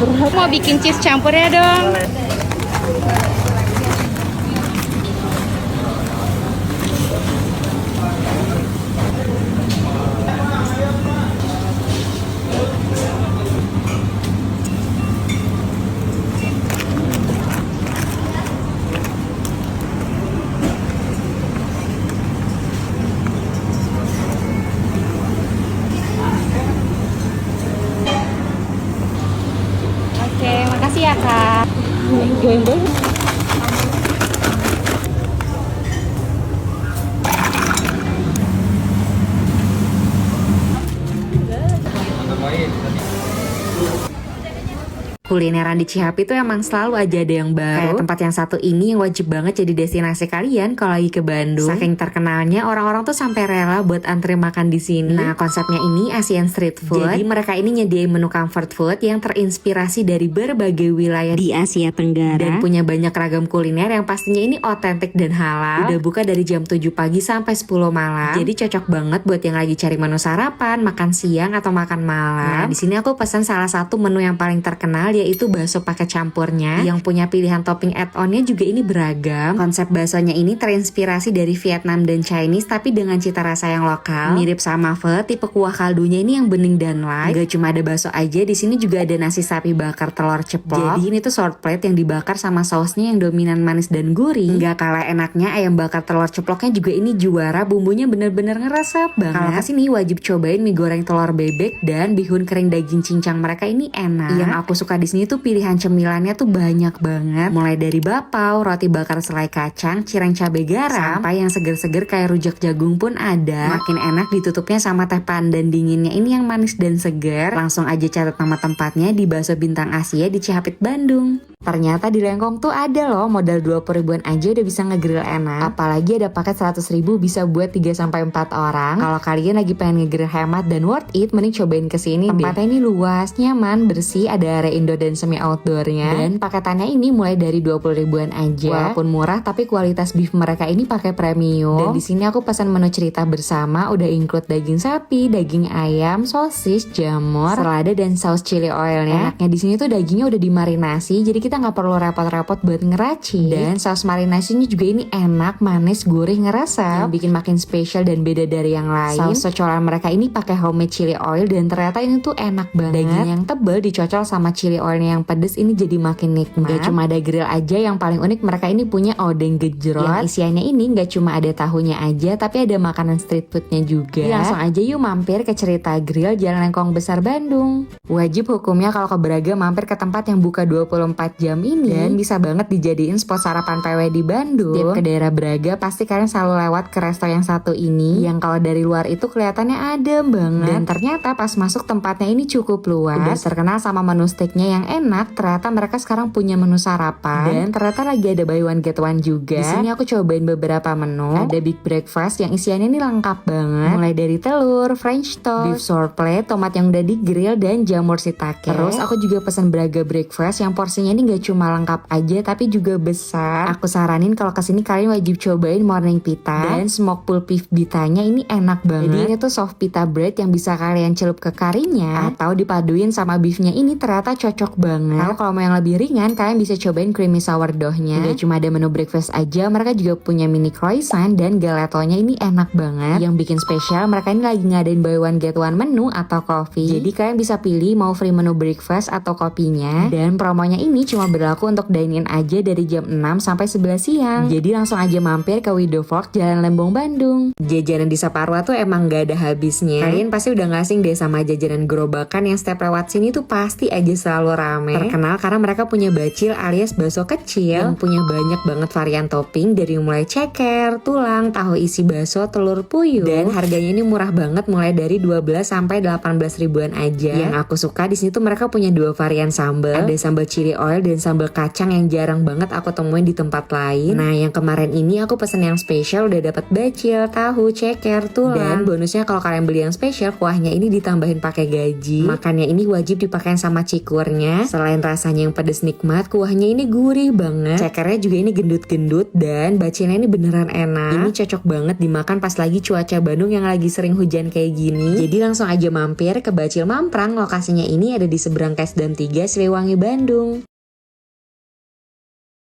Mau bikin cheese campurnya dong. Oke, makasih ya Kak. Kulineran di Cihapi tuh emang selalu aja ada yang baru. Kayak tempat yang satu ini yang wajib banget jadi destinasi kalian kalau lagi ke Bandung. Saking terkenalnya, orang-orang tuh sampai rela buat antri makan di sini. Nah, konsepnya ini Asian street food. Jadi mereka ini nyediain menu comfort food yang terinspirasi dari berbagai wilayah di Asia Tenggara dan punya banyak ragam kuliner yang pastinya ini otentik dan halal. Udah buka dari jam 7 pagi sampai 10 malam. Jadi cocok banget buat yang lagi cari menu sarapan, makan siang atau makan malam. Nah, di sini aku pesan salah satu menu yang paling terkenal yaitu bakso pakai campurnya yang punya pilihan topping add-onnya juga ini beragam. Konsep baksonya ini terinspirasi dari Vietnam dan Chinese tapi dengan cita rasa yang lokal. Mirip sama pho, tipe kuah kaldunya ini yang bening dan light. Gak cuma ada bakso aja, di sini juga ada nasi sapi bakar telur ceplok. Jadi ini tuh short plate yang dibakar sama sausnya yang dominan manis dan gurih. Gak kalah enaknya ayam bakar telur ceploknya juga ini juara, bumbunya bener-bener ngeresep banget. Kalau kesini wajib cobain mie goreng telur bebek dan bihun kering daging cincang mereka ini enak. Yang aku suka di sini tuh pilihan cemilannya tuh banyak banget. Mulai dari bapau, roti bakar selai kacang, cireng cabai garam, sampai yang seger-seger kayak rujak jagung pun ada. Makin enak ditutupnya sama teh pandan dinginnya ini yang manis dan segar. Langsung aja catat nama tempatnya di Bakso Bintang Asia di Cihapit, Bandung. Ternyata di Lengkong tuh ada loh modal 20 ribuan aja udah bisa ngegrill enak. Apalagi ada paket 100 ribu bisa buat 3-4 orang. Kalau kalian lagi pengen ngegrill hemat dan worth it, mending cobain kesini. Tempatnya ini luas, nyaman, bersih, ada area indoor dan semi outdoornya. Dan paketannya ini mulai dari 20 ribuan aja. Walaupun murah tapi kualitas beef mereka ini pakai premium. Dan di sini aku pesan menu cerita bersama, udah include daging sapi, daging ayam, sosis, jamur, selada dan saus chili oilnya. Enaknya di sini tuh dagingnya udah dimarinasi, jadi kita nggak perlu repot-repot buat ngeracik. Dan saus marinasinya juga ini enak, manis, gurih, ngeresep, yang bikin makin spesial dan beda dari yang lain. Saus cocolan mereka ini pakai homemade chili oil dan ternyata ini tuh enak banget. Daging yang tebel dicocol sama chili oilnya yang pedes ini jadi makin nikmat. Gak cuma ada grill aja, yang paling unik mereka ini punya odeng gejrot. Yang isiannya ini gak cuma ada tahunya aja, tapi ada makanan street foodnya juga. Langsung aja yuk mampir ke Cerita Grill Jalan Lengkong Besar, Bandung. Wajib hukumnya kalau ke Braga mampir ke tempat yang buka 24 jam ini dan bisa banget dijadiin spot sarapan PW di Bandung. Tiap ke daerah Braga pasti kalian selalu lewat ke resto yang satu ini yang kalau dari luar itu kelihatannya adem banget. Dan ternyata pas masuk tempatnya ini cukup luas. Udah terkenal sama menu steaknya yang enak, ternyata mereka sekarang punya menu sarapan dan ternyata lagi ada buy one get one juga. Di sini aku cobain beberapa menu. Ada big breakfast yang isiannya ini lengkap banget. Mulai dari telur, french toast, beef short plate, tomat yang udah di grill dan jamur shiitake. Terus aku juga pesen Braga breakfast yang porsinya ini gak cuma lengkap aja tapi juga besar. Aku saranin kalau kesini kalian wajib cobain morning pita dan smoke pulled beef bitanya ini enak banget. Jadi ini tuh soft pita bread yang bisa kalian celup ke karinya atau dipaduin sama beefnya ini ternyata cocok banget. Kalau mau yang lebih ringan kalian bisa cobain creamy sourdoughnya. Gak cuma ada menu breakfast aja, mereka juga punya mini croissant dan galetonya ini enak banget. Yang bikin spesial mereka ini lagi ngadain buy one get one menu atau coffee. Jadi kalian bisa pilih mau free menu breakfast atau kopinya. Dan promonya ini cuma berlaku untuk dine-in aja dari jam 6 sampai 11 siang. Jadi langsung aja mampir ke Widow Fork Jalan Lembong, Bandung. Jajanan di Saparwa tuh emang gak ada habisnya. Kalian pasti udah gak asing deh sama jajanan gerobakan yang setiap lewat sini tuh pasti aja selalu rame. Terkenal karena mereka punya bacil alias bakso kecil yang punya banyak banget varian topping dari mulai ceker, tulang, tahu isi bakso, telur puyuh. Dan harganya ini murah banget mulai dari 12 sampai 18 ribuan aja. Yang aku suka di sini tuh mereka punya dua varian sambal. Ada sambal chili oil dan sambal kacang yang jarang banget aku temuin di tempat lain. Nah, yang kemarin ini aku pesen yang spesial udah dapat bacil, tahu, ceker, tulang. Dan bonusnya kalau kalian beli yang spesial, kuahnya ini ditambahin pakai gaji. Makannya ini wajib dipakai sama cikurnya. Selain rasanya yang pedes nikmat, kuahnya ini gurih banget. Cekernya juga ini gendut-gendut dan bacilnya ini beneran enak. Ini cocok banget dimakan pas lagi cuaca Bandung yang lagi sering hujan kayak gini. Jadi langsung aja mampir ke Bacil Mamprang. Lokasinya ini ada di seberang KSDAM 3 Siliwangi, Bandung.